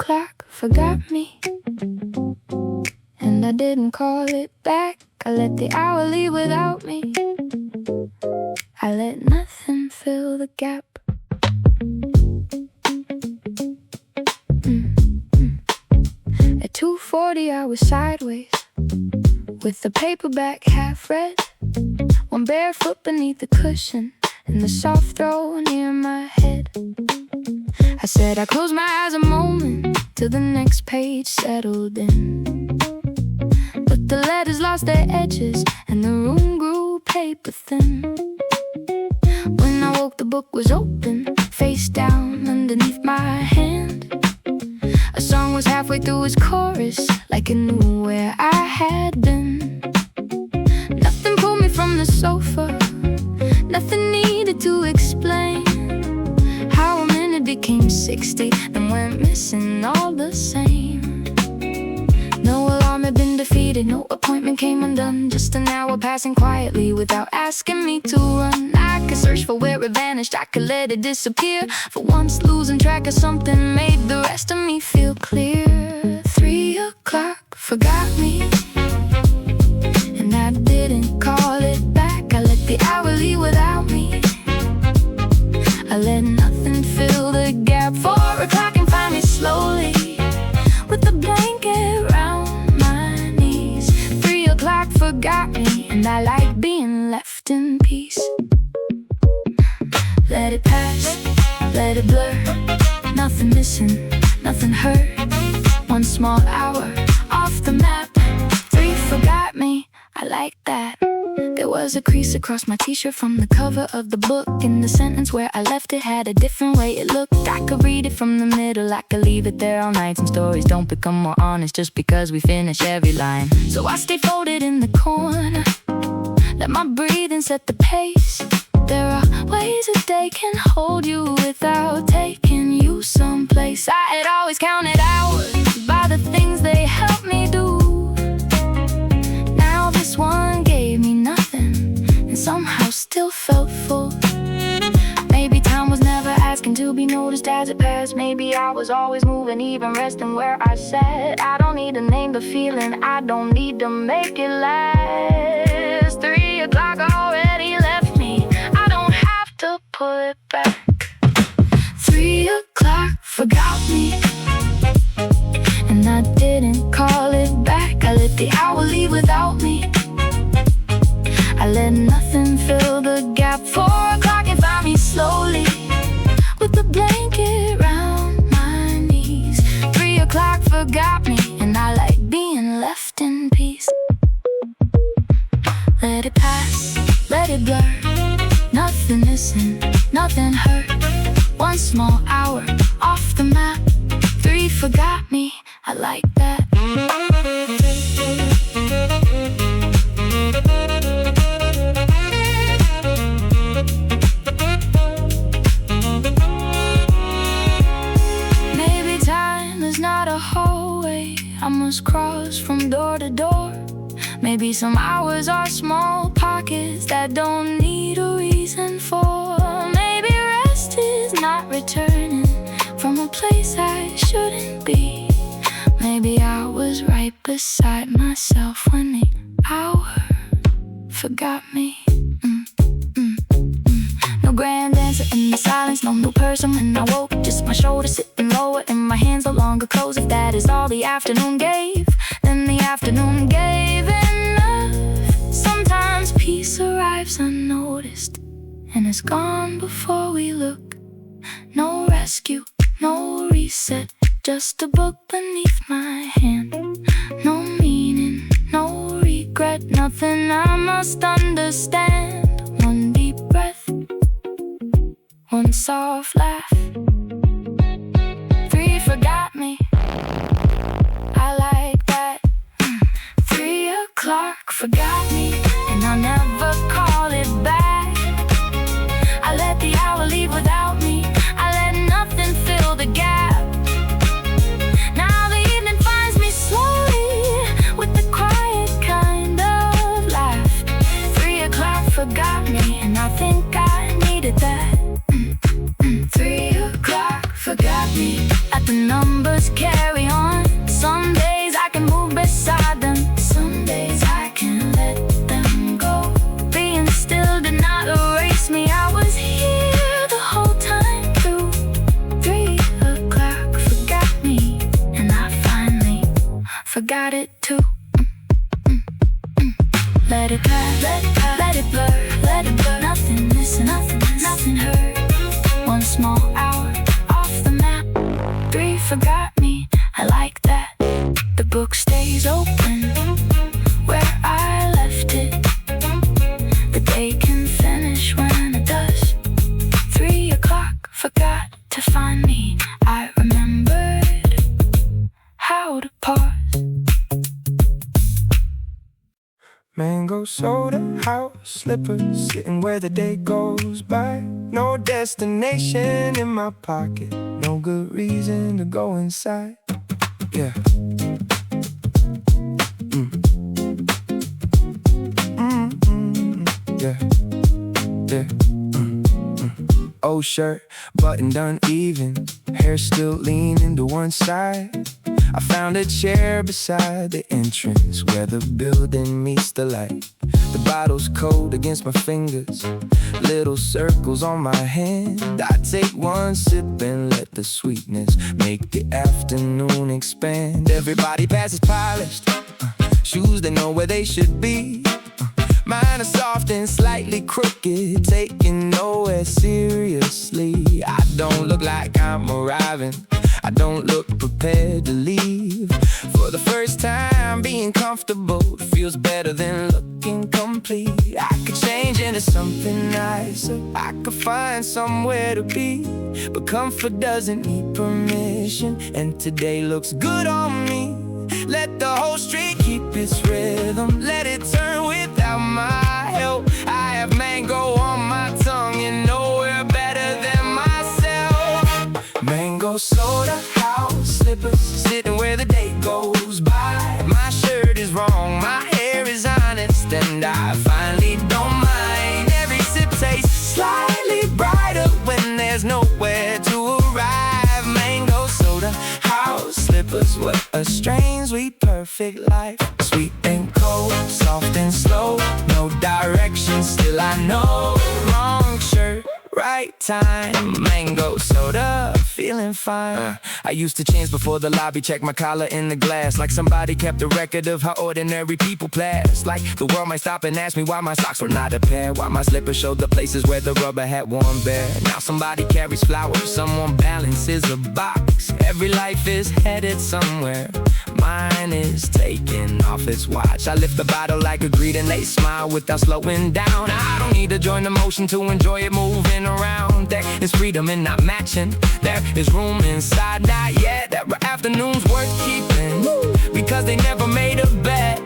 o'clock forgot me, and I didn't call it back. I let the hour leave without me. I let nothing fill the gap. At 2:40 I was sideways, with the paperback half read, one barefoot beneath the cushion, and the soft throw near my head. I said I closed my eyes a moment till the next page settled in, but the letters lost their edges and the room grew paper thin. When I woke, the book was open, face down underneath my hand. A song was halfway through its chorus, like it knew where I had been. Nothing pulled me from the sofa, nothing needed to explain how a minute became 60, then went missing all the same. No alarm had been defeated, no appointment came undone, just an hour passing quietly without asking me to run. I could search for where it vanished, I could let it disappear. For once losing track of something made the rest of me feel clear. 3 o'clock forgot me, and I didn't call it back. I let the hour leave without me. I let nothing fill the gap. 4 o'clock and find me slowly, with a blanket round my knees. 3 o'clock forgot me, and I like being left in peace. Let it pass, let it blur, nothing missing, nothing hurt. 1 small hour off the map. 3 forgot me, I like that. There was a crease across my t-shirt from the cover of the book, and the sentence where I left it had a different way it looked. I could read it from the middle, I could leave it there all night. Some stories don't become more honest just because we finish every line. So I stay folded in the corner, let my breathing set the pace. There are ways a day can hold you without taking you someplace. I had always counted hours by the things they helped me do. Now this one gave me nothing, and somehow still felt full. Maybe time was never asking to be noticed as it passed. Maybe I was always moving, even resting where I sat. I don't need to name the feeling, I don't need to make it last. 3 o'clock already left me, I don't have to pull it back. 3 o'clock forgot me, and I didn't call it back. I let the hour leave without me. I let nothing fill the gap. 4 o'clock and find me slowly, with the blanket round my knees. 3 o'clock forgot me, and I like being left in peace. Let it pass, let it blur, nothing missing, nothing hurt. 1 small hour off the map. 3 forgot me, I like that. Maybe time is not a hallway I must cross from door to door. Maybe some hours are small pockets that don't need a reason for. Maybe rest is not returning from a place I shouldn't be. Maybe I was right beside myself when the hour forgot me. No grand answer in the silence, no new person when I woke. Just my shoulders sitting lower and my hands no longer close. If that is all the afternoon gave, then the afternoon gave enough. Sometimes peace arrives unnoticed, and it's gone before we look. No rescue, no reset, just a book beneath my hand. No meaning, no regret, nothing I must understand. 1 deep breath, 1 soft laugh. 3 forgot me, I like that. 3 o'clock forgot me, and I'll never call it back. I let the hour leave without me, I let nothing fill the gap. Now the evening finds me slowly, with the quiet kind of laugh. 3 o'clock forgot me, and I think I needed that. 3 o'clock forgot me, at the number must carry on. Some days I can move beside them, some days I can let them go. Being still did not erase me, I was here the whole time through. 3 o'clock forgot me, and I finally forgot it too. Let it pass, let it pass, let it blur, let it blur. Nothing missing, nothing heard. 1 small hour off the map. 3 forgot me, I like that. The book stays open where I left it. The day can finish when it does. 3 o'clock forgot to find me. I remembered how to pause. Mango soda, house slippers, sitting where the day goes by. No destination in my pocket, no good reason to go inside. Yeah. Yeah. Yeah. Old shirt, buttoned uneven, hair still leaning to one side. I found a chair beside the entrance where the building meets the light. The bottle's cold against my fingers, little circles on my hand. I take 1 sip and let the sweetness make the afternoon expand. Everybody passes polished, shoes they know where they should be. Mine are soft and slightly crooked, taken nowhere seriously. I don't look like I'm arriving, I don't look prepared to leave. For the first time, being comfortable feels better than looking complete. I could change into something nicer, I could find somewhere to be. But comfort doesn't need permission, and today looks good on me. Let the whole street keep its rhythm, let it turn without my help. I have mango on my tongue, and nowhere better than myself. Mango soda, house slippers, sitting where the day goes by. My shirt is wrong, my hair is honest, and I finally don't mind. Every sip tastes slightly brighter when there's nowhere to arrive. Mango soda, house slippers, what a strangely perfect life. Sweet and cold, soft and slow, no direction, still I know. Wrong shirt, right time, mango soda, feeling fine. I used to change before the lobby, check my collar in the glass, like somebody kept a record of how ordinary people pass. Like the world might stop and ask me why my socks were not a pair, why my slippers showed the places where the rubber had worn bare. Now somebody carries flowers, someone balances a box. Every life is headed somewhere, mine is taking off its watch. I lift the bottle like a greet and they smile without slowing down. I don't need to join the motion to enjoy it moving around. There is freedom in not matching, there is room inside, not yet. There are afternoons worth keeping, because they never made a bet.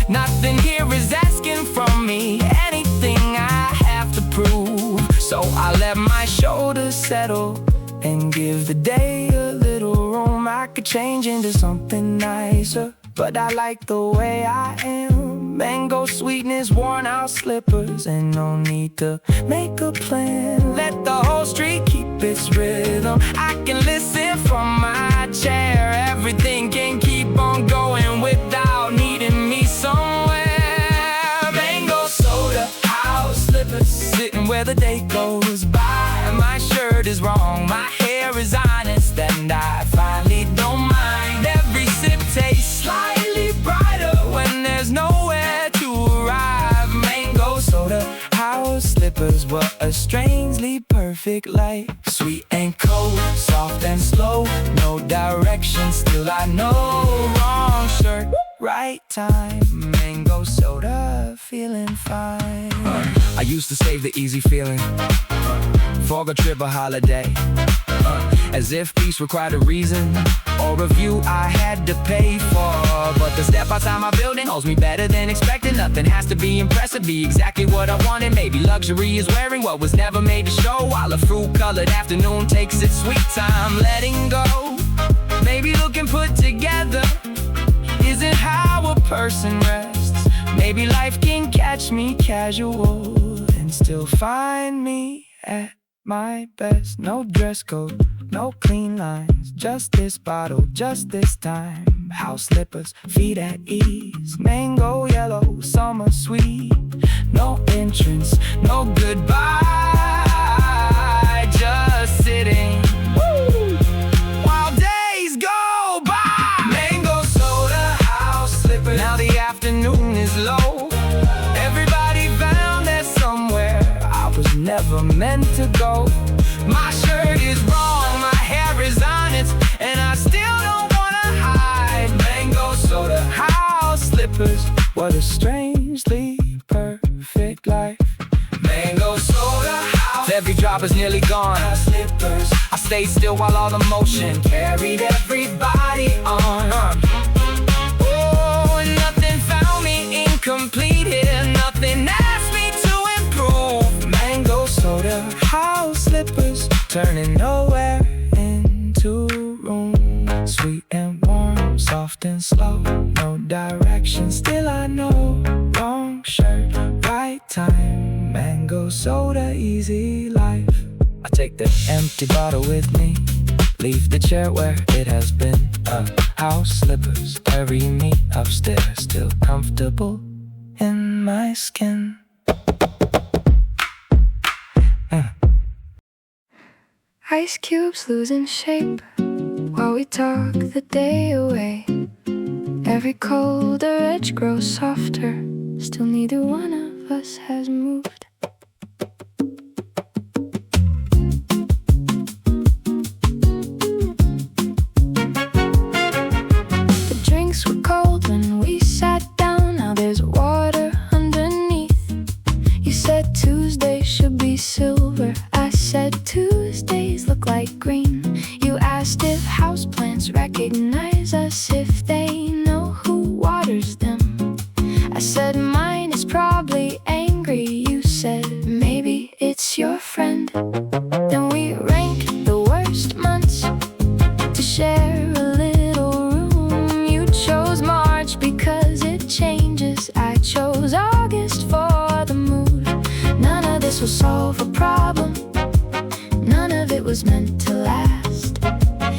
Nothing here is asking from me anything I have to prove. So I let my shoulders settle and give the day a little room. I could change into something nicer, but I like the way I am. Mango sweetness, worn out slippers, and no need to make a plan. Let the whole street keep its rhythm, I can listen from my chair. Everything can keep on going without needing me somewhere. Mango soda, house slippers, sitting where the day goes by. My shirt is wrong, my hair is honest, and I finally don't mind. Every sip tastes slightly brighter when there's nowhere to arrive. Mango soda, house slippers, what a strangely perfect life. Sweet and cold, soft and slow, no direction, still I know. Wrong shirt, right time, mango soda, feeling fine. I used to save the easy feeling for a trip or holiday, as if peace required a reason or a view I had to pay for. But the step outside my building holds me better than expected. Nothing has to be impressive, be exactly what I wanted. Maybe luxury is wearing what was never made to show, while a fruit-colored afternoon takes its sweet time letting go. Maybe looking put together isn't how a person rests. Maybe life can catch me casual and still find me at my best. No dress code, no clean lines. Just this bottle, just this time. House slippers, feet at ease. Mango yellow, summer sweet. No entrance, no goodbye. Just sitting. Woo! While days go by. Mango soda, house slippers. Now the afternoon is low. Everybody found that somewhere I was never meant to go. My shirt is wrong, my hair is honest, and I still don't wanna hide. Mango soda, house slippers. What a strangely perfect life. Mango soda, house. Every drop is nearly gone. Slippers. I stayed still while all the motion carried everybody on. Oh, nothing found me incomplete here. Nothing asked me to improve. Mango soda, house slippers, turning nowhere into room. Sweet and warm, soft and slow. No direction, still I know. Wrong shirt, right time. Mango soda, easy life. I take the empty bottle with me. Leave the chair where it has been. House slippers carry me upstairs, still comfortable in my skin. Ice cubes losing shape while we talk the day away. Every colder edge grows softer. Still neither one of us has moved. The drinks were cold when we sat down. Now there's water underneath. You said Tuesday should be silver. I said Tuesdays look like green. You asked if houseplants recognize us, if they know who waters them. I said mine is probably angry. You said maybe it's your friend. Then we ranked the worst months to share a little room. You chose March because it changes. I chose August for the mood. None of this will solve a problem. None of it was meant to last.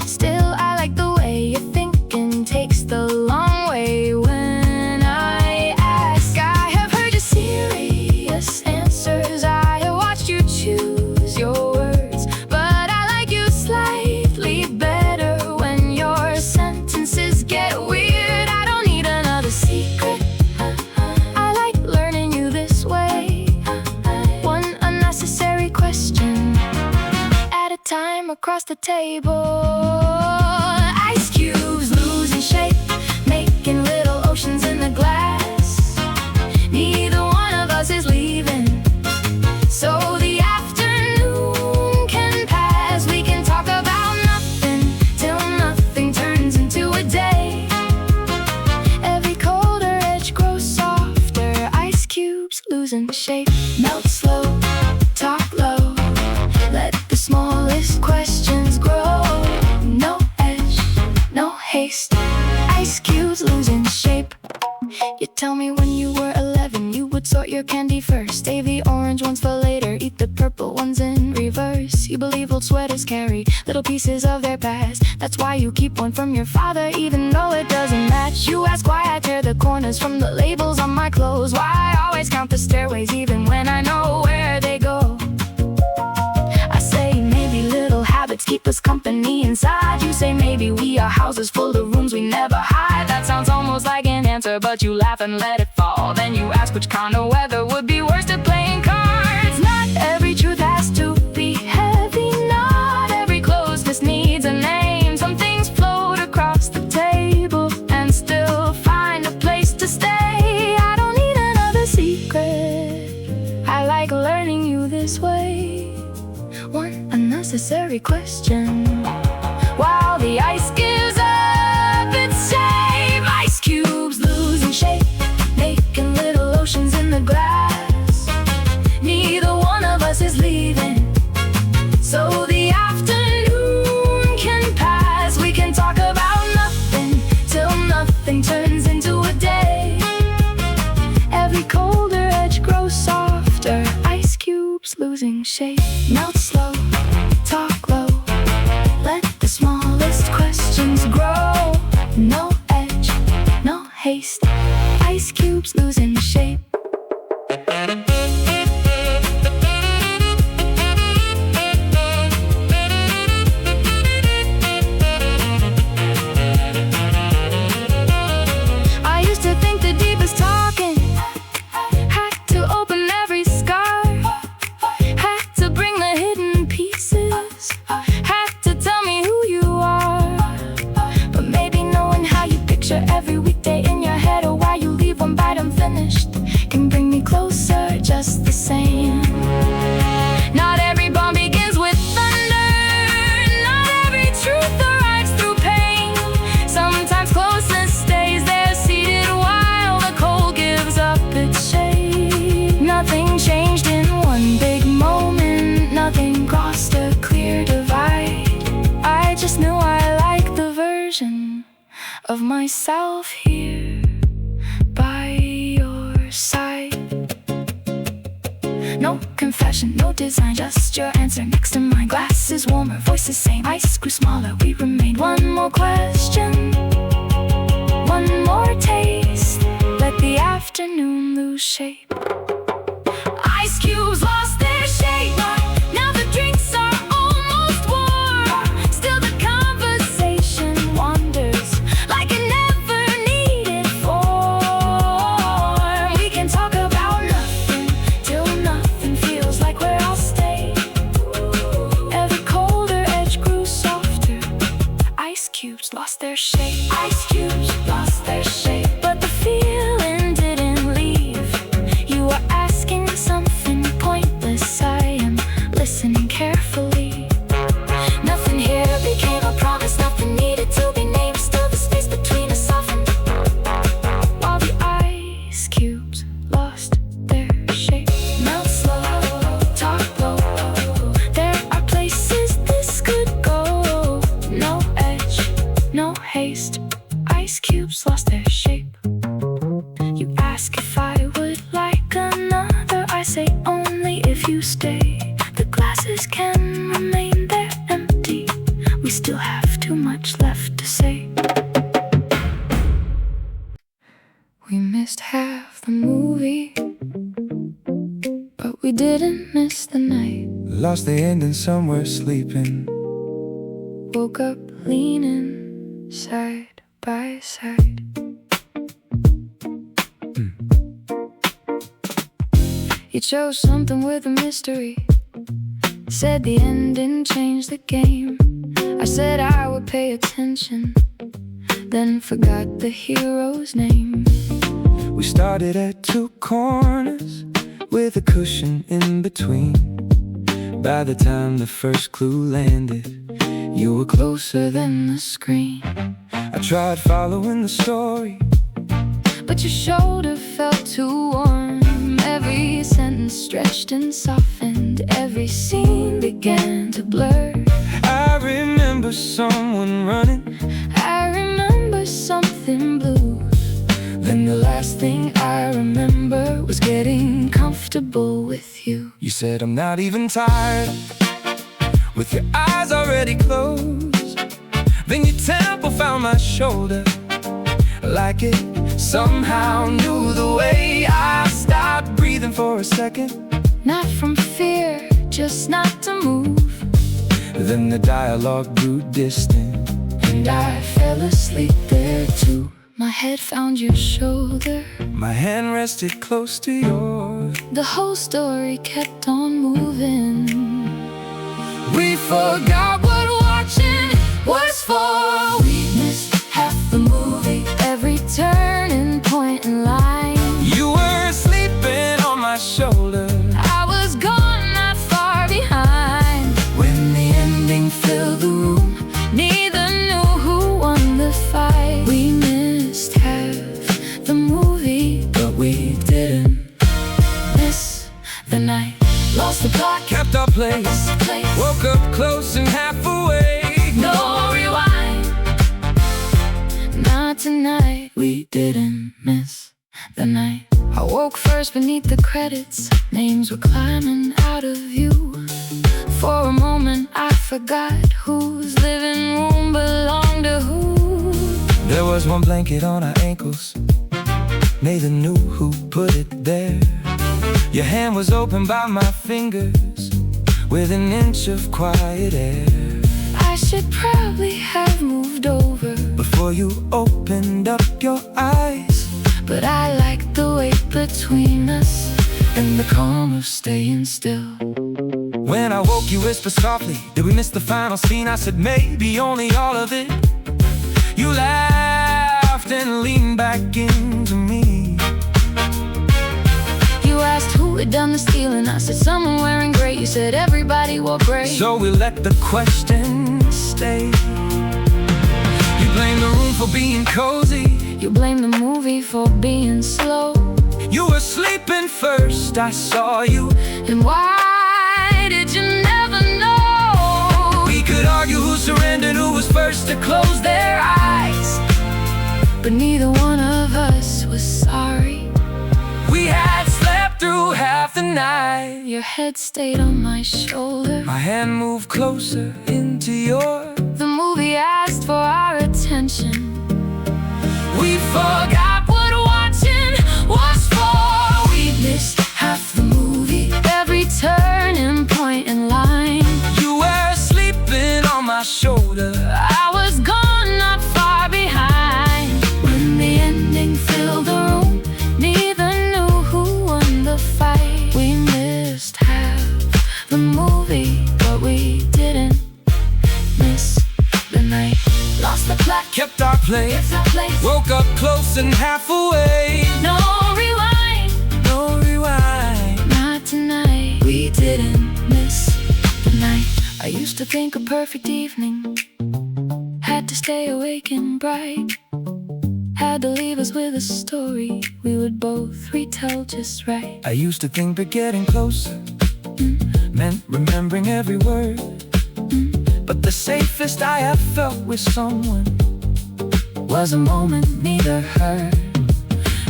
Still, I like the way you're thinking. Takes the long way when I ask. I have heard your serious answers. I have watched you choose your words. But I like you slightly better when your sentences get weird. I don't need another secret. I like learning you this way. One unnecessary question at a time across the table. Ice cubes losing shape, making little oceans in the glass. Neither one of us is leaving, so the afternoon can pass. We can talk about nothing till nothing turns into a day. Every colder edge grows softer. Ice cubes losing shape. Melt slow, talk low. Let the smallest questions grow. No edge, no haste. Ice cubes losing shape. You tell me when you were 11 you would sort your candy first. Save the orange ones for later, eat the purple ones in reverse. You believe old sweaters carry little pieces of their past. That's why you keep one from your father even though it doesn't match. You ask why I tear the corners from the labels on my clothes. Why I always count the stairways even when I know where they go. I say maybe little habits keep us company inside. You say maybe we are houses full of rooms we never hide. That sounds almost like an answer, but you laugh and let it fall. Then you ask which kind of weather would be worse at playing cards. Not every truth has to be heavy. Not every closeness needs a name. Some things float across the table and still find a place to stay. I don't need another secret. I like learning you this way. One unnecessary question while the ice gives up its shape. Ice cubes losing shape, making little oceans in the glass. questions grow. No edge, no haste, ice cubes losing shape. I used to think the deepest talking had to open every scar, had to bring the hidden pieces, had to tell me who you are. But maybe knowing how you picture every weekday in your head, or why you leave one bite unfinished, can bring me closer just the same. Not every bomb begins with thunder, not every truth arrives through pain. Sometimes closeness stays there seated while the cold gives up its shade. Nothing changed in one big moment, nothing crossed a clear divide. I just knew I liked the version of myself here by your side. No confession, no design, just your answer next to mine. Glasses warmer, voices same, ice grew smaller, we remained. One more question, one more taste, let the afternoon lose shape. Ice cubes lost their shape, now the drinks are almost warm. Still the conversation wanders like it never needed form. We can talk about nothing till nothing feels like where I'll stay. Ever colder edge grew softer, ice cubes lost their shape. Ice cubes lost their shape, but the feeling didn't leave. You were asking something pointless, I am listening carefully. Nothing here became a promise, nothing needed to be named. Still the space between us softened, while the ice cubes lost their shape. Melt slow, talk low, there are places this could go. No edge, no haste, ice cubes lost their shape. You ask if I would like another, I say only if you stay. The glasses can remain there empty, we still have too much left to say. We missed half the movie, but we didn't miss the night. Lost the ending somewhere sleeping. Woke up leaning side by side. You chose something with a mystery, said the ending changed the game. I said I would pay attention, then forgot the hero's name. We started at two corners with a cushion in between. By the time the first clue landed, You were closer than the screen, I tried following the story, but your shoulder felt too warm. Every sentence stretched and softened, every scene began to blur. I remember someone running, I remember something blue. Then the last thing I remember was getting comfortable with you. You said I'm not even tired, with your eyes already closed. Then your temple found my shoulder, like it somehow knew the way. I stopped breathing for a second, Not from fear, just not to move. then the dialogue grew distant, And I fell asleep there too. My head found your shoulder, my hand rested close to yours. the whole story kept on moving. We forgot what watching was for. We missed half the movie, every turning point in line. You were sleeping on my shoulder, I was gone, not far behind. when the ending Filled the room, neither knew who won the fight. We missed half the movie, but we didn't. miss the night. Lost the plot, Kept our place, place. woke up close and half awake. No rewind, not tonight. We didn't miss the night. I woke first beneath the credits, names were climbing out of view. For a moment I forgot whose living room belonged to was one blanket on our ankles. Neither knew who put it there. Your hand was opened by my fingers, with an inch of quiet air. I should probably have moved over before you opened up your eyes, but I like the wait between us and the calm of staying still. When I woke, you whispered softly, did we miss the final scene? I said maybe, only all of it. You laughed and leaned back into me. You asked who had done the stealing. I said someone wearing gray. You said everybody wore gray. So we let the question stay. You blamed the room for being cozy. You blamed the movie for being slow. You were sleeping first, I saw you. And why did you never know? We could argue who surrendered, who was first to close their eyes, but neither one of us was sorry. We had slept through half the night. Your head stayed on my shoulder. My hand moved closer into yours. The movie asked for our attention. We forgot what watching was for. We missed half the movie, every turning point in line. You were sleeping on my shoulder. I was gone, not far behind. When the ending filled the room, neither knew who won the fight. We missed half the movie, but we didn't miss the night. Lost the plot, kept our place. Woke up close and half away. No rewind, no rewind. Not tonight. We didn't miss the night. I used to think a perfect evening had to stay awake and bright, had to leave us with a story we would both retell just right. I used to think that getting closer meant remembering every word, but the safest I have felt with someone was a moment neither heard.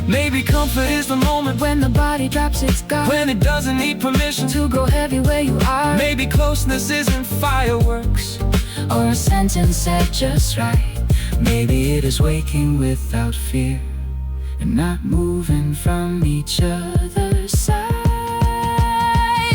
Maybe comfort is the moment when the body drops its guard, when it doesn't need permission to go heavy where you are. Maybe closeness isn't fireworks or a sentence said just right. Maybe it is waking without fear and not moving from each other's side.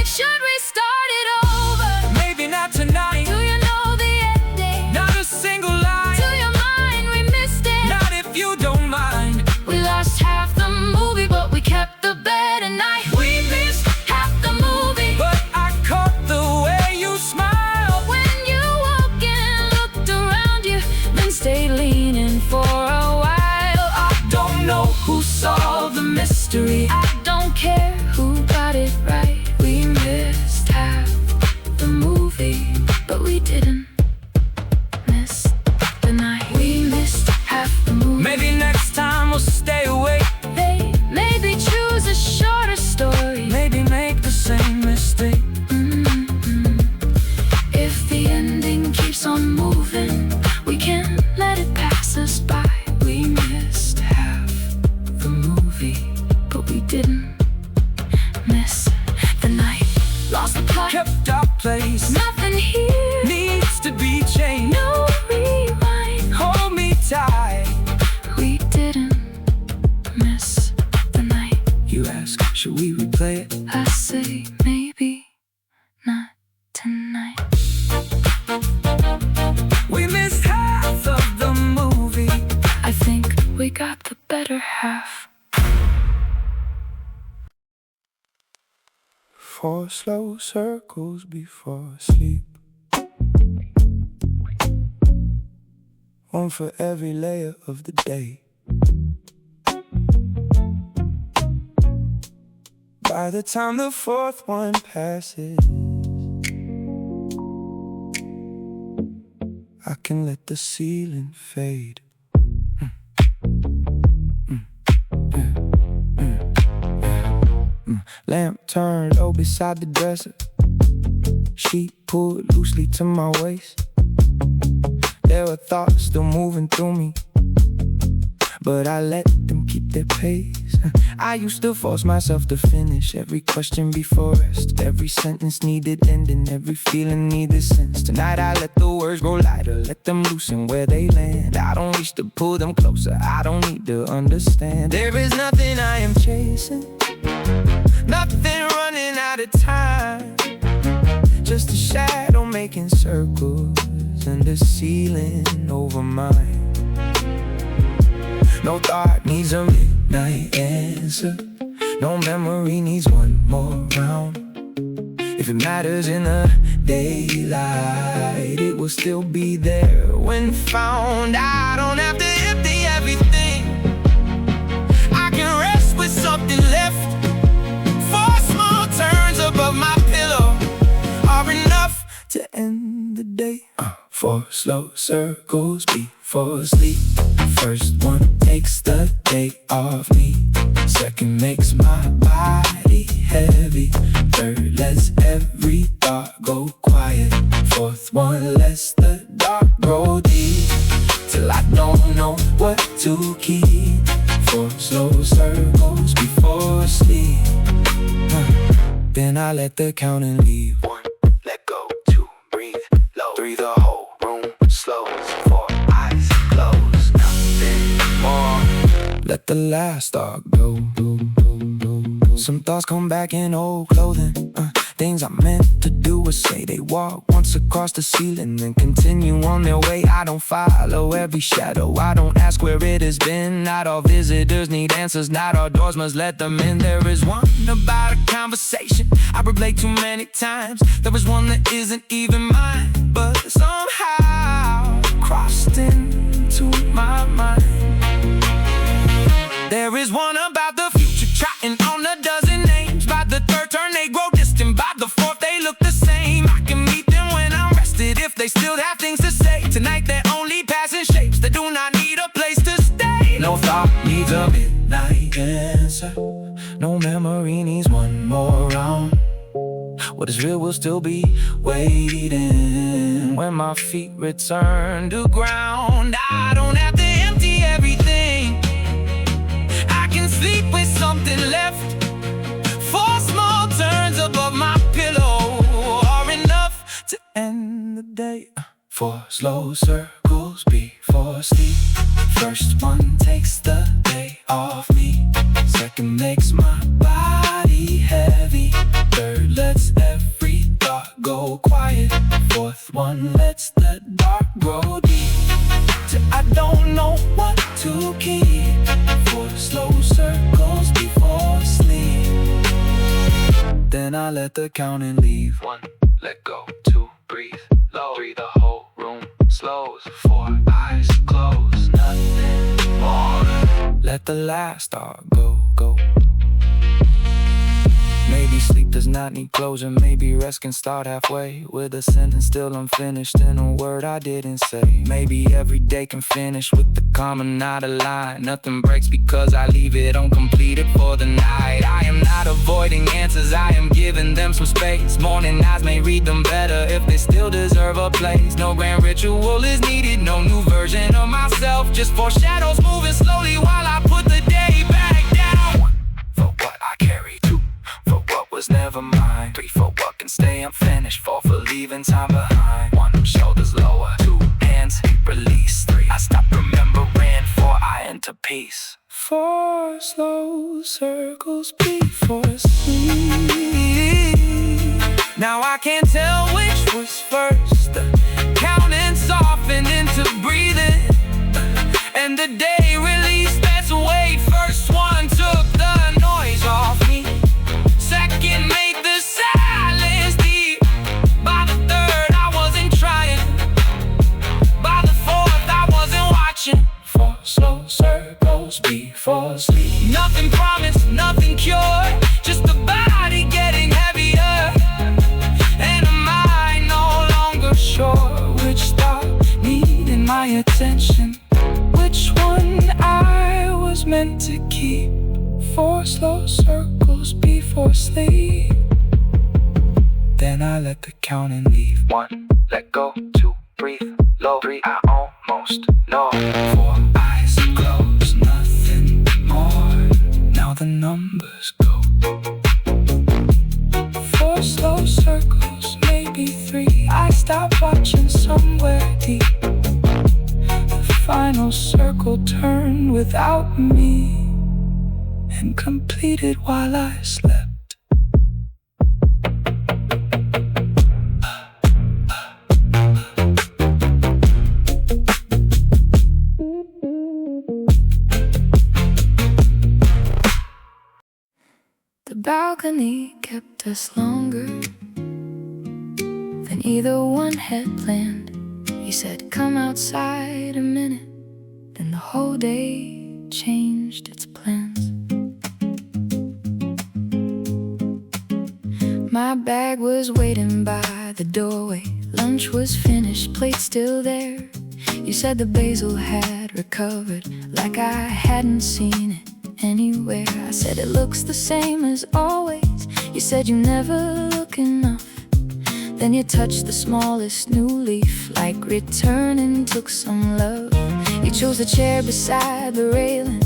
Should we start it over? Maybe not tonight. Do you know the ending? Not a single line. To your mind, we missed it. Not if you don't mind. We lost half the movie, but we kept the bed at night. We missed half the movie, but I caught the way you smiled when you woke and looked around you, then stayed leaning for a while. I don't know who solved the mystery. I don't care who got it right. We missed half the movie, but we didn't miss the night. We missed half the movie. Maybe next time we'll stay awake. Hey, maybe choose a shorter story. Maybe make the same mistake. If the ending keeps on moving, we can't let it pass us by. We missed half the movie, but we didn't miss the night. Lost the plot, kept our place. Nothing here needs to be changed. No rewind. Hold me tight. We didn't miss the night. You ask, should we replay it? I say maybe not tonight. We missed half of the movie. I think we got the better half. 4 slow circles before sleep. 1 for every layer of the day. By the time the 4th one passes, I can let the ceiling fade. Lamp turned low beside the dresser. Sheet pulled loosely to my waist. There were thoughts still moving through me, but I let them keep their pace. I used to force myself to finish every question before rest. Every sentence needed ending, every feeling needed sense. Tonight I let the words grow lighter, let them loosen where they land. I don't reach to pull them closer, I don't need to understand. There is nothing I am chasing, nothing running out of time. Just a shadow making circles and the ceiling over mine. No thought needs a midnight answer, no memory needs one more round. If it matters in the daylight, it will still be there when found. I don't have to empty everything, I can rest with something left. 4 small turns above my pillow are enough to end the day. 4 slow circles before sleep. First one takes the day off me. Second makes my body heavy. Third lets every thought go quiet. Fourth one lets the dark grow deep, till I don't know what to keep. 4 slow circles before sleep. Then I let the counting leave. 1, let go. 2, breathe low. 3, the whole room slows. 4, eyes closed. Nothing more. Let the last thought go. Some thoughts come back in old clothing. Things I meant to do or say. They walk once across the ceiling, then continue on their way. I don't follow every shadow, I don't ask where it has been. Not all visitors need answers, not all doors must let them in. There is one about a conversation I replayed too many times. There is one that isn't even mine, but somehow crossed into my mind. There is one about the future, trotting on a dozen names. By the 3rd turn they grow distant, by the 4th they look the same. I can meet them when I'm rested if they still have things to say. Tonight they're only passing shapes that do not need a place to stay. No thought needs a midnight answer, no memory needs one more round. What is real will still be waiting when my feet return to ground. I don't have to empty everything, I can sleep with something left. 4 small turns above my pillow are enough to end the day. 4 slow circles before sleep. First one takes the day off me. Second makes my body heavy. Third lets every thought go quiet. 4th one lets the dark grow deep, till I don't know what to keep. 4 slow circles before sleep. Then I let the counting leave. 1, let go. 2, breathe low. 3, the whole room slows. 4, eyes closed. Nothing more. Let the last thought go. Maybe sleep does not need closure. Maybe rest can start halfway, with a sentence still unfinished and a word I didn't say. Maybe every day can finish with the comma, not a line. Nothing breaks because I leave it uncompleted for the night. I am not avoiding answers, I am giving them some space. Morning eyes may read them better if they still deserve a place. No grand ritual is needed, no new version of myself. Just 4 shadows moving slowly while I put the day back down. 1, for what I carry. 2, for what was never mine. 3, for what can stay unfinished. 4, for leaving time behind. 1, shoulders lower. 2, hands release. 3, I stop remembering. 4, I enter peace. 4 slow circles before sleep. Now I can't tell which was first. Counting softened into breathing, and the day released that's weight. First one took the noise off me. Second made the silence deep. By the 3rd I wasn't trying. By the 4th I wasn't watching. 4 slow circles before sleep. Nothing promised, nothing cured, just the body getting heavier, and a mind no longer sure which thought needed my attention, which one I was meant to keep. 4 slow circles before sleep. Then I let the counting leave. 1, let go. 2, breathe low. 3, I almost know. 4, eyes closed. Nothing the numbers go. 4 slow circles, maybe 3. I stopped watching somewhere deep. The final circle turned without me and completed while I slept. The balcony kept us longer than either one had planned. He said, come outside a minute, then the whole day changed its plans. My bag was waiting by the doorway. Lunch was finished, plate still there. You said the basil had recovered, like I hadn't seen it anywhere. I said it looks the same as always. You said you never look enough. Then you touched the smallest new leaf, like returning took some love. You chose the chair beside the railing.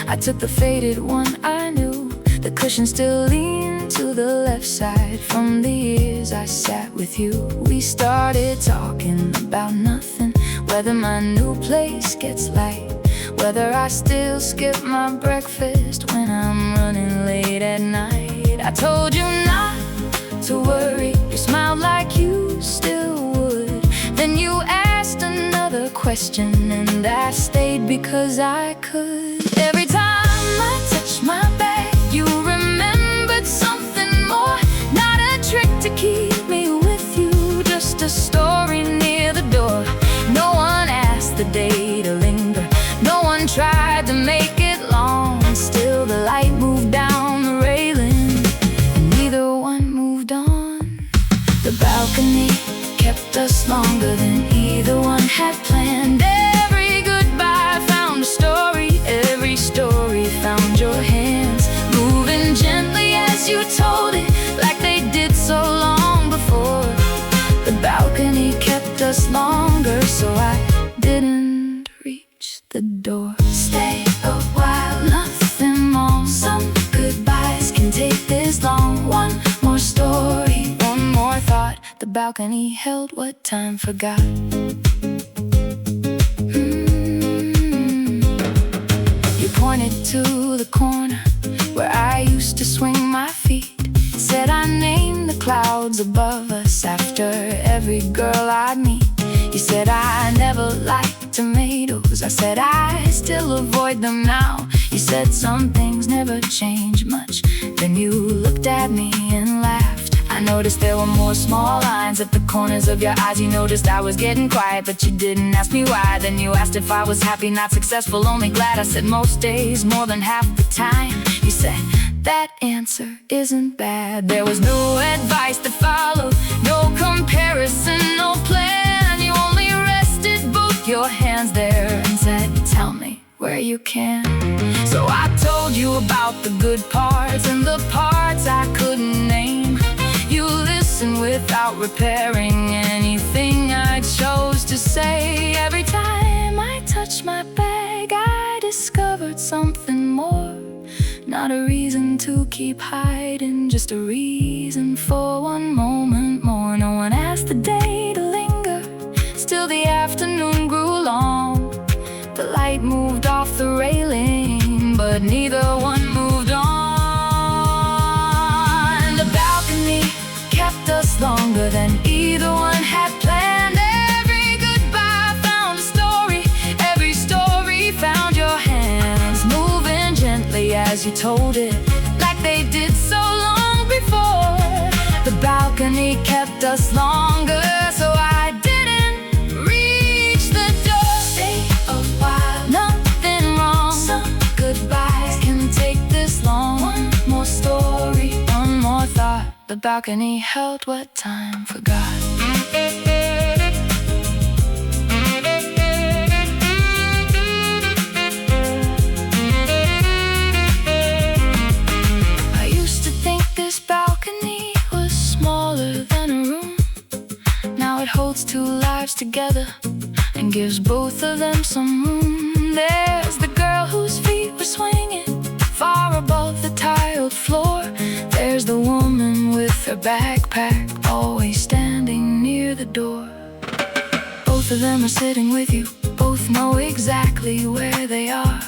I took the faded one I knew. The cushion still leaned to the left side. From the years I sat with you, we started talking about nothing. Whether my new place gets light, whether I still skip my breakfast when I'm running late at night. I told you not to worry, you smiled like you still would. Then you asked another question and I stayed because I could. Every time I touched my bag, you remembered something more. Not a trick to keep me with you, just a story near the door. No one asked the day to linger, no one tried to make it long. Still the light moved down the railing, and neither one moved on. The balcony kept us longer than either one had planned. Every goodbye found a story, every story found your hands, moving gently as you told it, like they did so long before. The balcony kept us longer, so I didn't reach the door. Stay a while, nothing more. Some goodbyes can take this long. One more story, one more thought. The balcony held what time forgot. You pointed to the corner where I used to swing my feet. Said I named the clouds above us after every girl I'd meet. You said I never liked tomatoes. I said I still avoid them now. You said some things never change much. Then you looked at me and laughed. I noticed there were more small lines at the corners of your eyes. You noticed I was getting quiet, but you didn't ask me why. Then you asked if I was happy, not successful, only glad. I said most days, more than half the time. You said that answer isn't bad. There was no advice to follow, no comparison, no plan. You only rested both your hands there and said, tell me where you can. So I told you about the good parts and the parts I couldn't name. You listened without repairing anything I chose to say. Every time I touched my bag, I discovered something more. Not a reason to keep hiding, just a reason for one moment more. No one asked the day to linger, still the afternoon grew long. The light moved off the railing, but neither one moved on. The balcony kept us longer than either one had planned. Every goodbye found a story, every story found your hands, moving gently as you told it, like they did so long before. The balcony kept us longer, so I didn't reach the door. Stay a while, nothing wrong. Some goodbyes can take this long. One more story, one more thought. The balcony held what time forgot. I used to think this balcony was smaller than a room. Now it holds 2 lives together and gives both of them some room. There's the girl whose feet were swinging far above the her backpack, always standing near the door. Both of them are sitting with you, both know exactly where they are.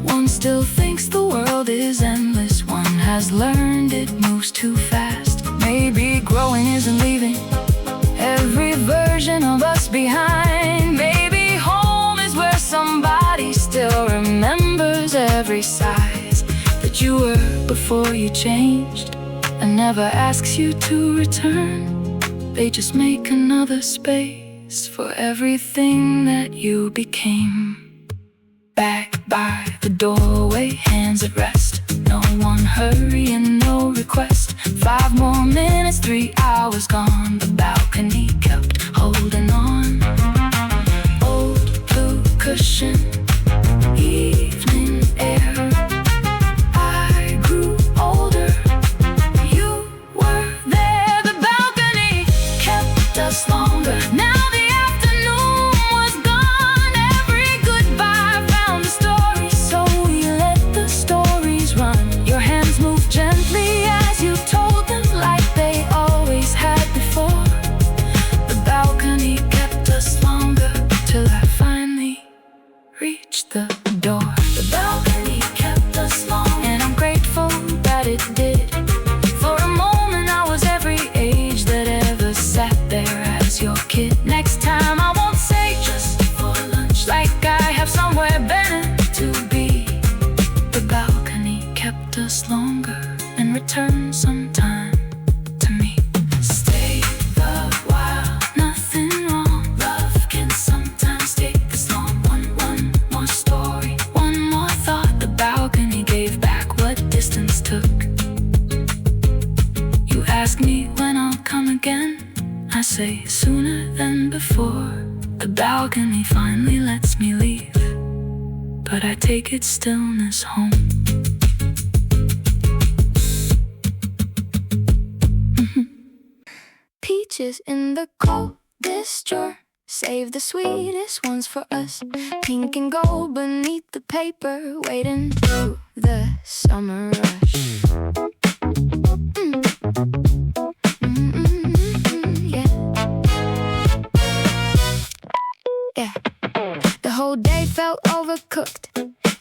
One still thinks the world is endless, one has learned it moves too fast. Maybe growing isn't leaving every version of us behind. Maybe home is where somebody still remembers every size that you were before you changed, and never asks you to return. They just make another space for everything that you became. Back by the doorway, hands at rest, no one hurry and no request. 5 more minutes, 3 hours gone. The balcony kept holding on. Old blue cushion, evening air. I grew older, you were there. The balcony kept us longer. Now the afternoon was gone. Every goodbye found a story, so we let the stories run. Your hands moved gently as you told them, like they always had before. The balcony kept us longer, till I finally reached the door. The balcony kept us long, and I'm grateful that it did. For a moment I was every age that ever sat there as your kid. Next time I won't say just for lunch, like I have somewhere better to be. The balcony kept us longer, and returned sometime to me. Stay a while, nothing wrong. Love can sometimes take this long. One more story, one more thought. The balcony gave back what distance took. You ask me when I'll come again, I say sooner than before. The balcony finally lets me leave, but I take its stillness home. Peaches in the coldest drawer, save the sweetest ones for us. Pink and gold beneath the paper, waiting through the summer rush. Yeah. Yeah. The whole day felt overcooked.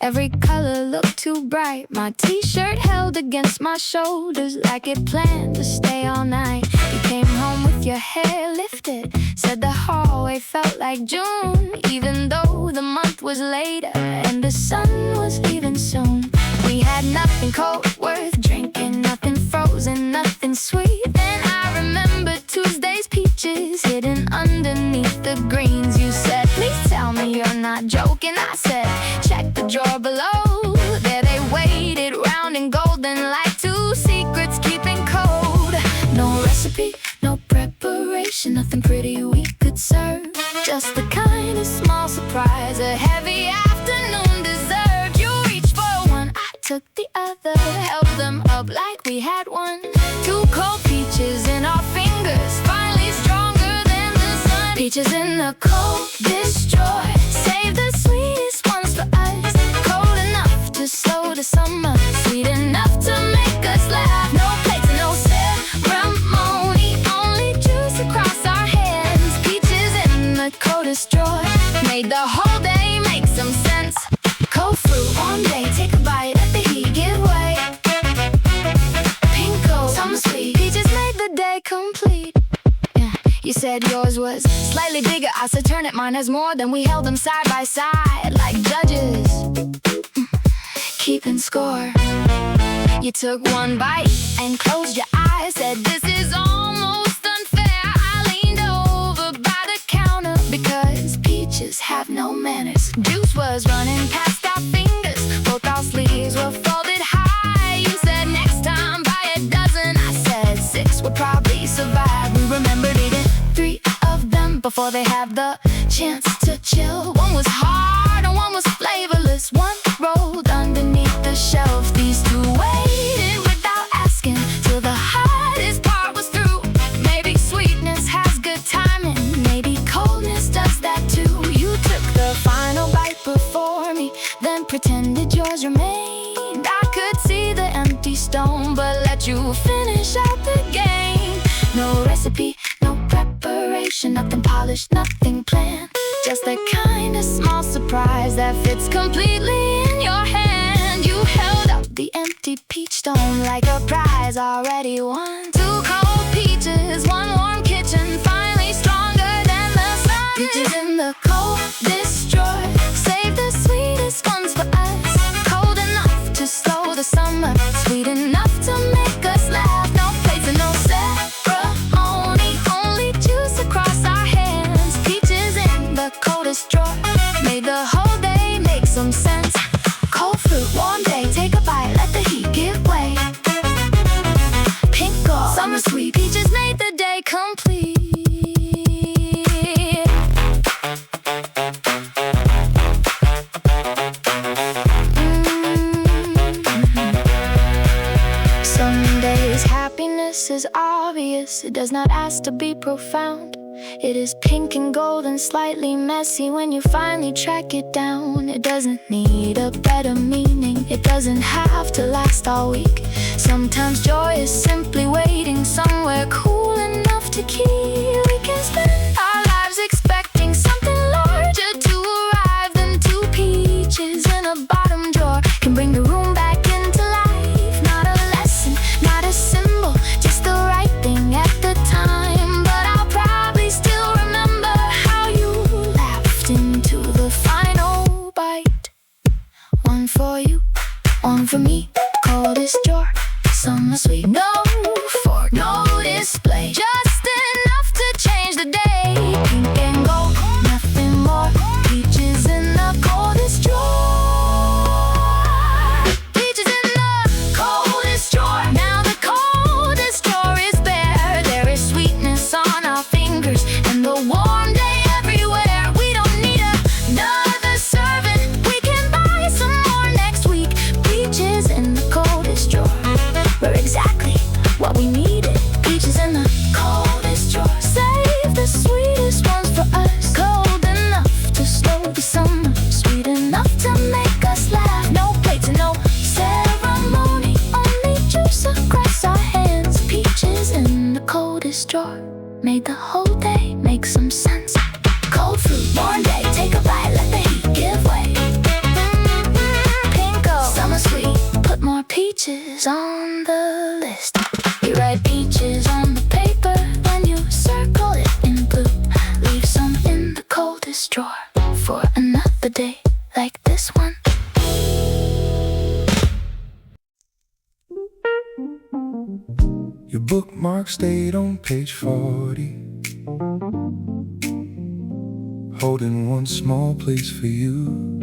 Every color looked too bright. My t-shirt held against my shoulders like it planned to stay all night. You came home with your hair lifted, said the hallway felt like June, even though the month was later and the sun was leaving soon. We had nothing cold worth drinking, nothing frozen, nothing sweet. Then I remember Tuesday's peaches hidden underneath the greens. You said, please tell me you're not joking. I said, check the drawer below. There they waited, round and golden, like 2 secrets keeping code. No recipe, no preparation, nothing pretty we could serve. Just the kind of small surprise, a heavy afternoon dessert. You reached for one, I took the other, held them up like we had one. 2 cold peaches in our fingers, finally stronger than the sun. Peaches in the coldest drawer, save the sweetest ones for us. Cold enough to slow the summer, sweet enough to make us laugh. No plates and no ceremony, only juice across our hands. Peaches in the coldest drawer, made the whole day make some sense. Cold fruit one day, take a bite, let the heat give way. Pink gold, summer sweet, peaches made the day complete. Yeah. You said yours was slightly bigger, I said turn it, mine has more. Then we held them side by side like judges, keeping score. You took one bite and closed your eyes, said this is almost unfair. I leaned over by the counter because peaches have no manners. Juice was running past our fingers, both our sleeves were folded high. You said next time buy a dozen, I said 6 would probably survive. We remembered eating 3 of them before they had the chance to chill. One was hard and one was flavorless, one rolled underneath the shelf. These 2 waited without asking till the hardest part was through. Maybe sweetness has good timing, maybe coldness does that too. You took the final bite before me, then pretended yours remained. I could see the empty stone, but let you finish out the game. polished, nothing planned. Just that kind of small surprise that fits completely in your hand. You held up the empty peach stone like a prize already won. 2 cold peaches, 1 warm kitchen, finally stronger than the sun. Peaches in the coldest drawer, save the sweetest ones for us. Cold enough to slow the summer, sweet enough to make us laugh. No plates and no ceremony, only juice across our hands. Peaches in the coldest drawer, made the whole day make some sense. Cold fruit, warm day, take a bite, let the heat give way. Pink gold, summer sweet, peaches made the day complete. Some days happiness is obvious, it does not ask to be profound. It is pink and gold and slightly messy when you finally track it down. It doesn't need a better meaning, it doesn't have to last all week. Sometimes joy is simply waiting somewhere cool enough to keep. We can spend our lives expecting something larger to arrive than 2 peaches in a bottom drawer. Can bring the room back into life. Not a lesson, not a symbol, just the right thing at the time. But I'll probably still remember how you laughed into the final bite. 1 for you, 1 for me. Coldest drawer, summer sweet, no fork, no display, just enough to change the day. Pink and gold, nothing more. Peaches in the coldest drawer. Peaches in the coldest drawer. Now the coldest drawer is bare. There is sweetness on our fingers and the warm day everywhere. We don't need another servant, we can buy some more next week. Peaches in the coldest drawer were exactly what we needed. Peaches in the coldest drawer, save the sweetest ones for us. Cold enough to slow the summer, sweet enough to make us laugh. No plates and no ceremony, only juice across our hands. Peaches in the coldest drawer, made the whole day make some sense. Cold fruit, warm day, take a bite, let the heat give way. Pink gold, summer sweet, put more peaches on the list. You write peaches on the paper when you circle it in blue. Leave some in the coldest drawer for another day like this one. Your bookmark stayed on page 40, holding 1 small place for you.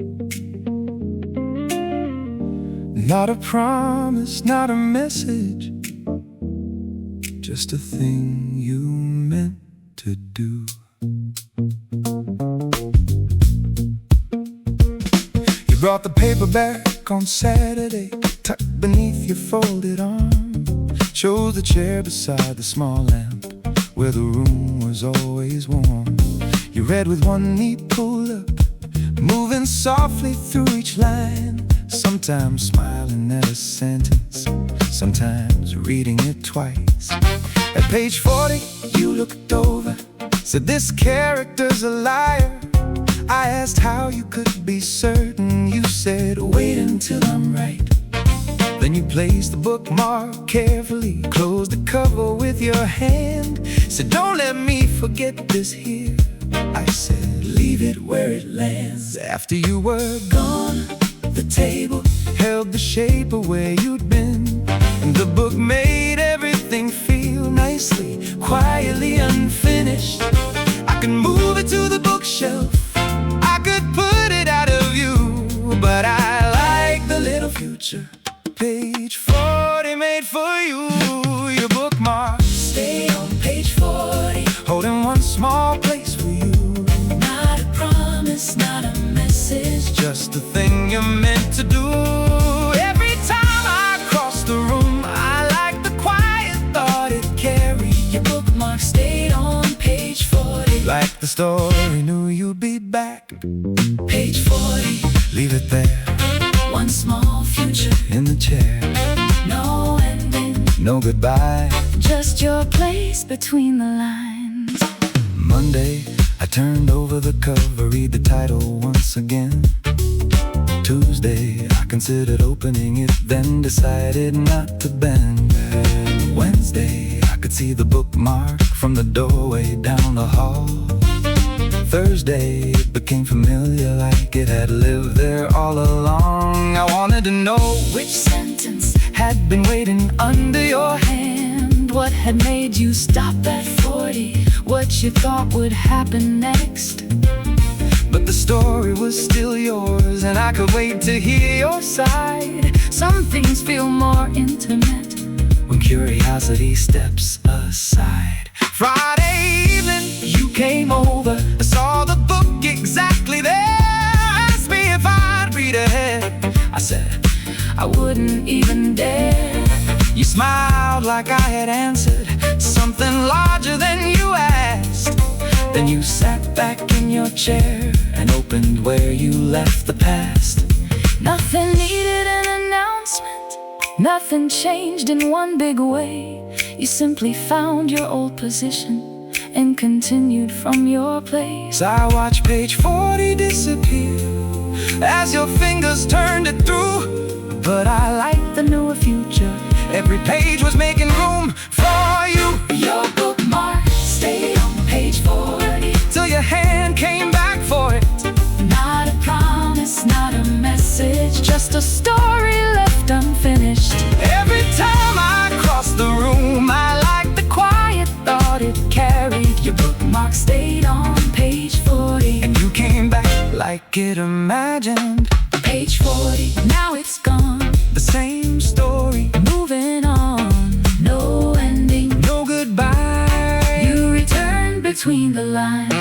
Not a promise, not a message, just a thing you meant to do. You brought the paperback on Saturday, tucked beneath your folded arm. Chose the chair beside the small lamp, where the room was always warm. You read with 1 knee pulled up, moving softly through each line. Sometimes smiling at a sentence, sometimes reading it twice. At page 40, you looked over, said this character's a liar. I asked how you could be certain. You said, wait until I'm right. Then you placed the bookmark carefully, closed the cover with your hand, said, don't let me forget this here. I said, leave it where it lands. After you were gone, the table held the shape of where you'd been, and the book made everything feel nicely, quietly unfinished. I could move it to the bookshelf, I could put it out of view, but I like the little future page 40 made for you. Your bookmark stayed on page 40, holding 1 small place for you. Not a promise, not a message, just the thing you're meant to do. Every time I cross the room, I like the quiet thought it carried. Your bookmark stayed on page 40, like the story knew you'd be back. Page 40, leave it there. 1 small future in the chair. No ending, no goodbye, just your place between the lines. Monday, I I turned over the cover, read the title once again. Tuesday, I considered opening it, then decided not to bend. Wednesday, I could see the bookmark from the doorway down the hall. Thursday, it became familiar, like it had lived there all along. I wanted to know which sentence had been waiting under your hand. What had made you stop at 40? What you thought would happen next? But the story was still yours, and I could wait to hear your side. Some things feel more intimate when curiosity steps aside. Friday evening, you came over. I saw the book exactly there. Asked me if I'd read ahead. I said I wouldn't even dare. You smiled like I had answered something larger than you asked. Then you sat back in your chair and opened where you left the past. Nothing needed an announcement, nothing changed in one big way. You simply found your old position and continued from your place. I watched page 40 disappear as your fingers turned it through. But I liked the newer future. Every page was making room for you. Your bookmark stayed on page 40 till your hand came back for it. Not a promise, not a message, just a story left unfinished. Every time I crossed the room, I liked the quiet thought it carried. Your bookmark stayed on page 40, and you came back like it imagined. Page 40, now it's gone. The same story, moving on. No ending, no goodbye. You return between the lines.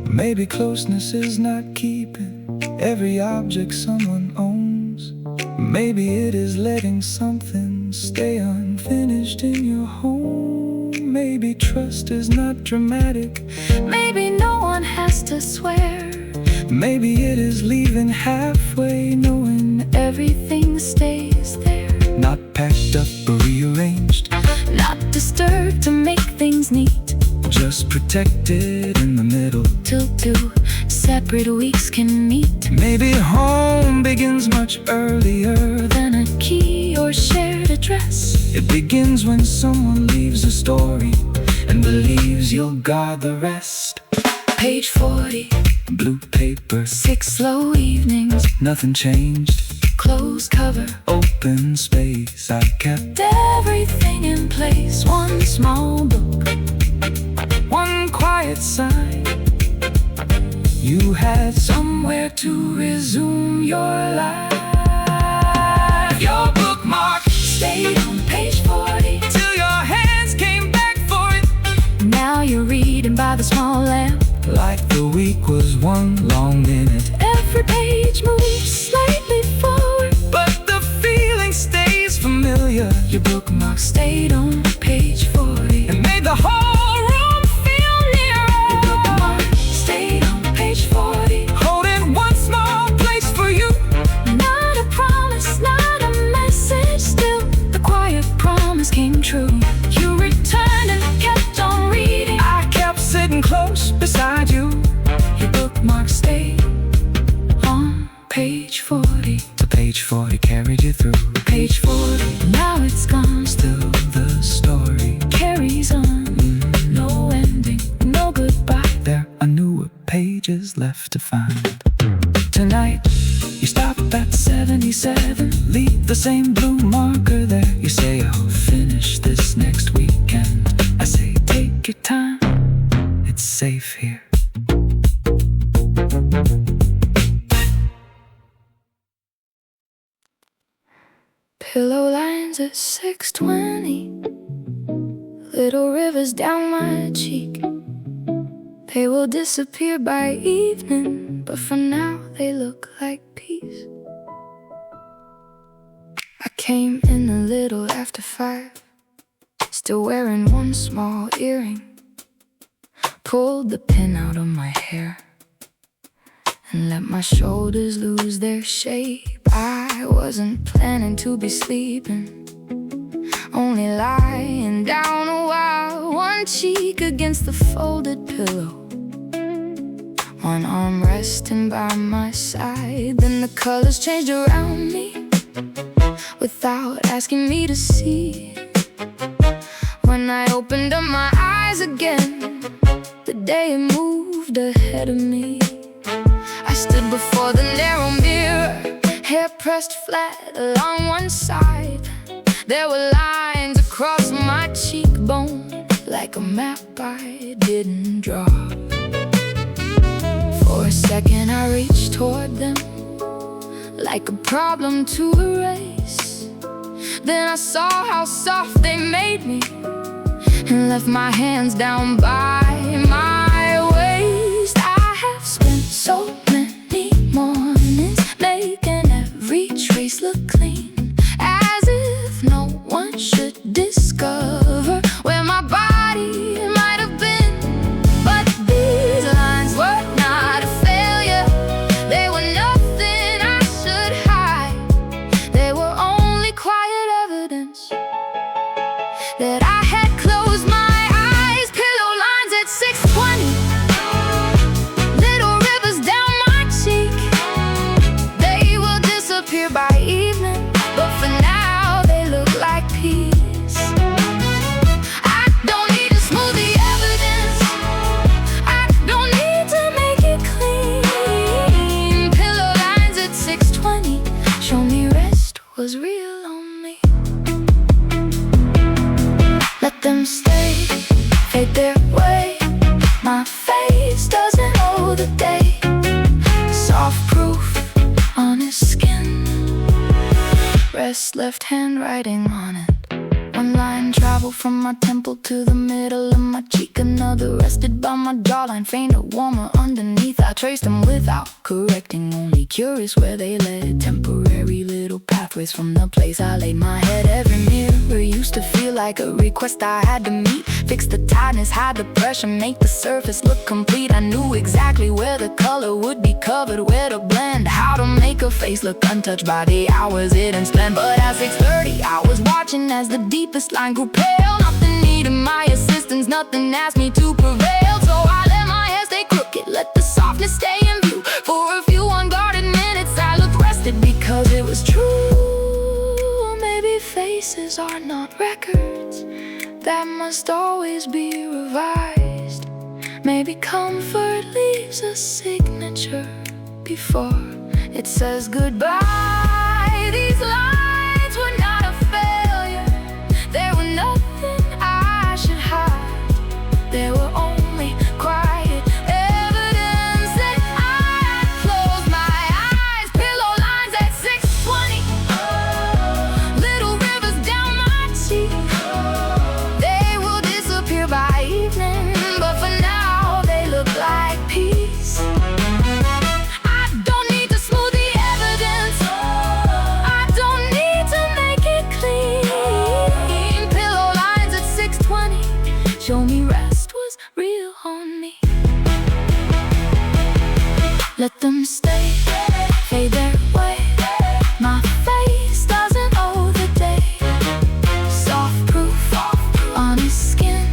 Maybe closeness is not keeping every object someone owns. Maybe it is letting something stay unfinished in your home. Maybe trust is not dramatic. Maybe no one has to swear. Maybe it is leaving halfway, knowing everything stays there. Not packed up or rearranged, not disturbed to make things neat, just protected in the middle till two separate weeks can meet. Maybe home begins much earlier than a key or shared address. It begins when someone leaves a story and believes you'll guard the rest. Page 40, blue paper, 6 slow evenings, nothing changed. Closed cover, open space, I kept everything in place. One small book, one quiet sign. You had somewhere to resume your life. Your bookmark stayed on page 40 till your hands came back for it. Now you're reading by the small lamp, like the week was one long minute. Every page moves slightly forward, but the feeling stays familiar. Your bookmark stayed on page 40 and made the whole room feel nearer. Your bookmark stayed on page 40, holding one small place for you. Not a promise, not a message, still the quiet promise came true. You returned and kept on reading. I kept sitting close beside you. Your bookmark stayed on page 40 to page 40 carried you through. Page 40, now it's gone. Still the story carries on. No ending, no goodbye. There are newer pages left to find. Tonight, you stop at 77, leave the same blue marker there. You say, I'll finish this next weekend. I say, take your time, it's safe here. Pillow lines at 6:20, little rivers down my cheek. They will disappear by evening, but for now they look like peace. I came in a little after 5, still wearing one small earring. Pulled the pin out of my hair and let my shoulders lose their shape. I wasn't planning to be sleeping, only lying down a while, one cheek against the folded pillow, one arm resting by my side. Then the colors changed around me without asking me to see. When I opened up my eyes again, the day moved ahead of me. I stood before the narrow mirror, hair pressed flat along one side. There were lines across my cheekbone, like a map I didn't draw. For a second I reached toward them, like a problem to erase. Then I saw how soft they made me, and left my hands down by my waist. I have spent so many mornings making every trace look clean, as if no one should discover where my body might have been. But these lines were not a failure, they were nothing I should hide. They were only quiet evidence that I had closed my eyes. Pillow lines at 6:20, little rivers down my cheek. They will disappear by evening, but for now they look like peace. I don't need to smooth the evidence, I don't need to make it clean. Pillow lines at 6:20 show me rest was real on me. Let them stay, fade their way. My face doesn't owe the day. Soft proof on his skin, rest left handwriting on it. One line traveled from my temple to the middle of my cheek, another rested by my jawline, fainter, warmer underneath. I traced them without correcting, only curious where they led. Temporary little pathways from the place I laid my head. Every mirror used to feel like a request I had to meet. Fix the tightness, hide the pressure, make the surface look complete. I knew exactly where the color would be covered, where to blend, how to make a face look untouched by the hours it didn't spend. But at 6:30 I was watching as the deepest line grew pale. Nothing needed my assistance, nothing asked me to prevail. So I let my hair stay crooked, let the softness stay in view. For a few unguarded minutes I looked rested, because it was true. Maybe faces are not records that must always be revised. Maybe comfort leaves a signature before it says goodbye. These lines were not a failure, they were nothing I should hide. They were only quiet evidence that I had closed my eyes. Pillow lines at 6:20, little rivers down my cheek. They will disappear by evening, but for now they look like peace. I don't need to smooth the evidence, I don't need to make it clean. Pillow lines at 6:20 show me rest was real on me. Let them stay, fade their way. My face doesn't owe the day. Soft proof on his skin,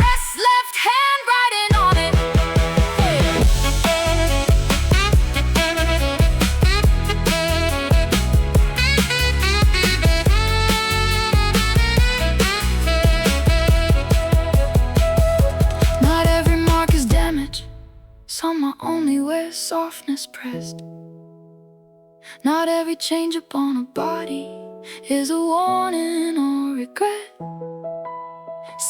rest left handwriting on it. Not every mark is damage, some are only where softness pressed. Not every change upon a body is a warning or regret.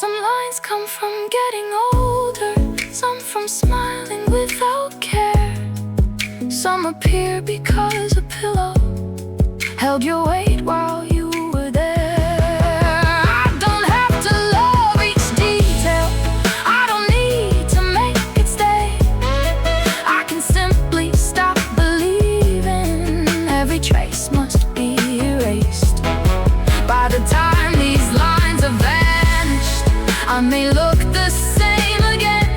Some lines come from getting older, some from smiling without care. Some appear because a pillow held your weight while you were there. I don't have to love each detail, I don't need to make it stay. I can simply stop believing every trace must be erased. may look the same again,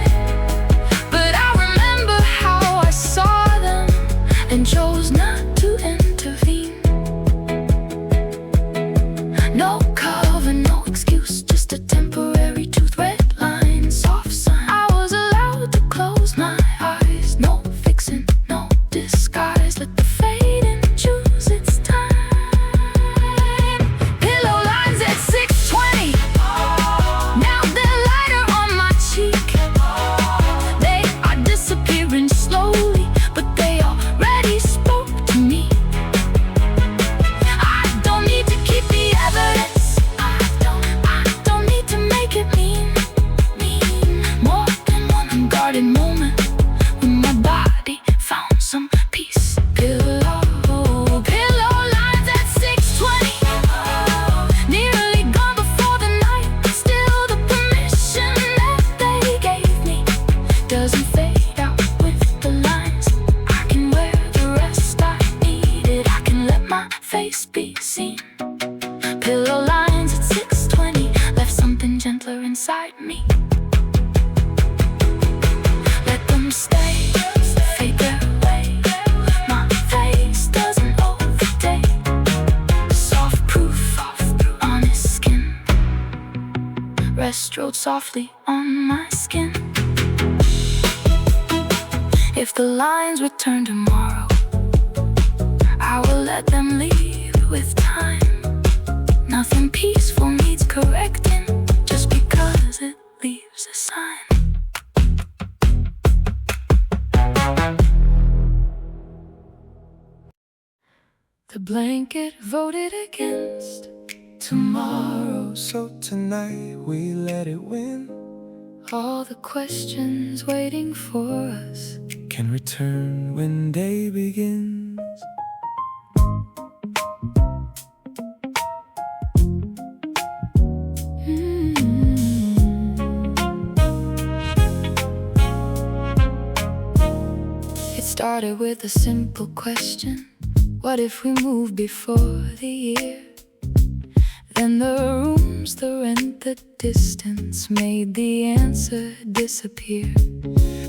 but I remember how I saw them and chose not to intervene. No cover, no excuse, just a temporary tooth, red line, soft sign. I was allowed to close my eyes. No fixing, no disguise. Let the fading choose its time. Pillow lines at 6:20. Now they're lighter on my cheek. They are disappearing slowly, but they already spoke to me. I don't need to keep the evidence. I don't need to make it mean more than one unguarded moment when my body found some peace. Pillow lines at 6:20. Nearly gone before the night, but still the permission that they gave me doesn't fade out with the lines. I can wear the rest I needed. I can let my face be seen. Pillow lines at 6:20 left something gentler inside me. Let them stay, fade their way. My face doesn't overdate. Soft proof on his skin. Rest strode softly on my skin. If the lines return tomorrow, I will let them leave with time. Nothing peaceful needs correcting just because it leaves a sign. The blanket voted against tomorrow. So tonight we let it win. All the questions waiting for us Can return when day begins. It started with a simple question. What if we move before the year? Then the rooms, the rent, the distance made the answer disappear.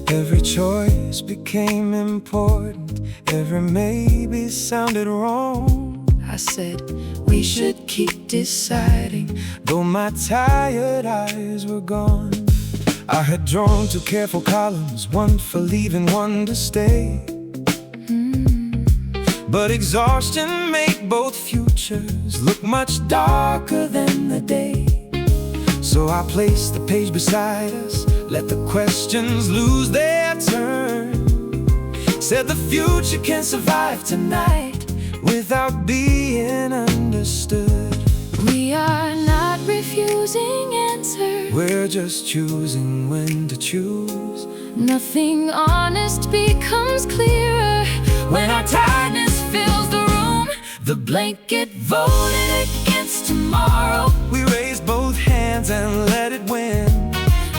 Every choice became important. Every maybe sounded wrong. I said, we should keep deciding. Though my tired eyes were gone, I had drawn two careful columns, one for leaving, one to stay. But exhaustion made both futures look much darker than the day. So I placed the page beside us, let the questions lose their turn. Said the future can survive tonight without being understood. We are not refusing answers. We're just choosing when to choose. Nothing honest becomes clearer when our tiredness fills the room. The blanket voted against tomorrow. We raised both hands and let it win.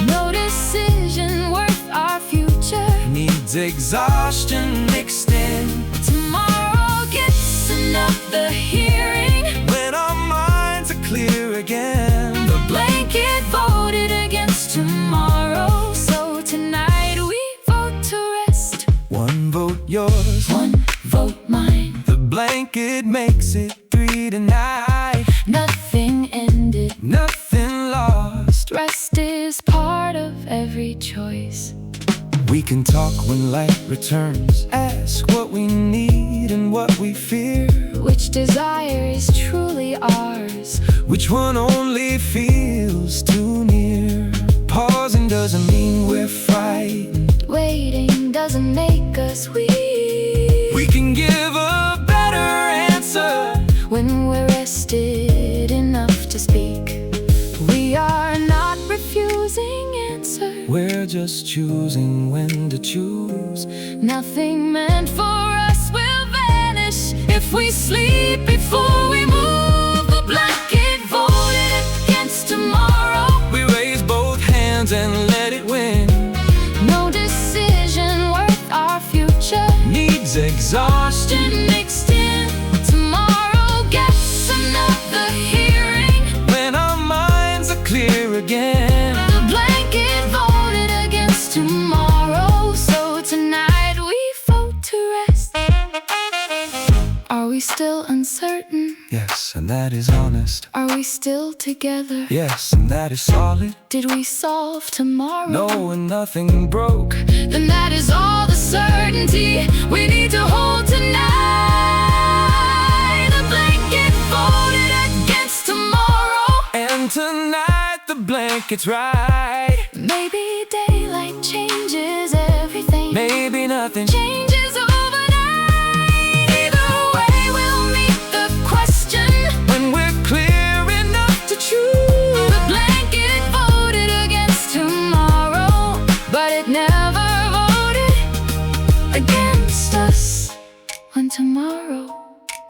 No decision worth our future Needs exhaustion mixed in. Tomorrow gets another hearing When our minds are clear again. The blanket voted against tomorrow. So tonight we vote to rest. One vote yours, One vote mine. the blanket makes it 3 tonight. Nothing ended. Nothing lost. Rest is part of every choice. We can talk when light returns. Ask what we need and what we fear. Which desire is truly ours? Which one only feels too near? Pausing doesn't mean we're frightened. Waiting doesn't make us weak. We can give a better answer When we're rested enough to speak. We are not refusing answers. We're just choosing when to choose. Nothing meant for us will vanish if we sleep before we move. The blanket voted against tomorrow. We raise both hands and let it win. No decision worth our future Needs exhaustion mixed in. Tomorrow gets another hearing when our minds are clear again. The that is honest. Are we still together? Yes, and that is solid. Did we solve tomorrow? No, and nothing broke. Then that is all the certainty we need to hold tonight. The blanket folded against tomorrow, And tonight the blanket's right. maybe daylight changes everything. Maybe nothing Changes overnight. Either way, we'll meet the question when we're clear enough to choose. The blanket voted against tomorrow, but it never voted against us. When tomorrow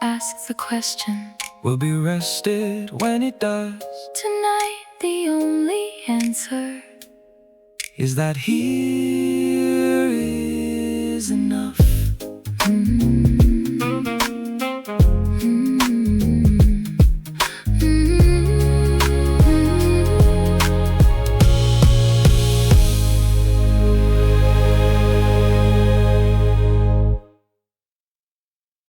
asks the question, We'll be rested when it does. tonight the only answer Is that here is enough. mm-hmm.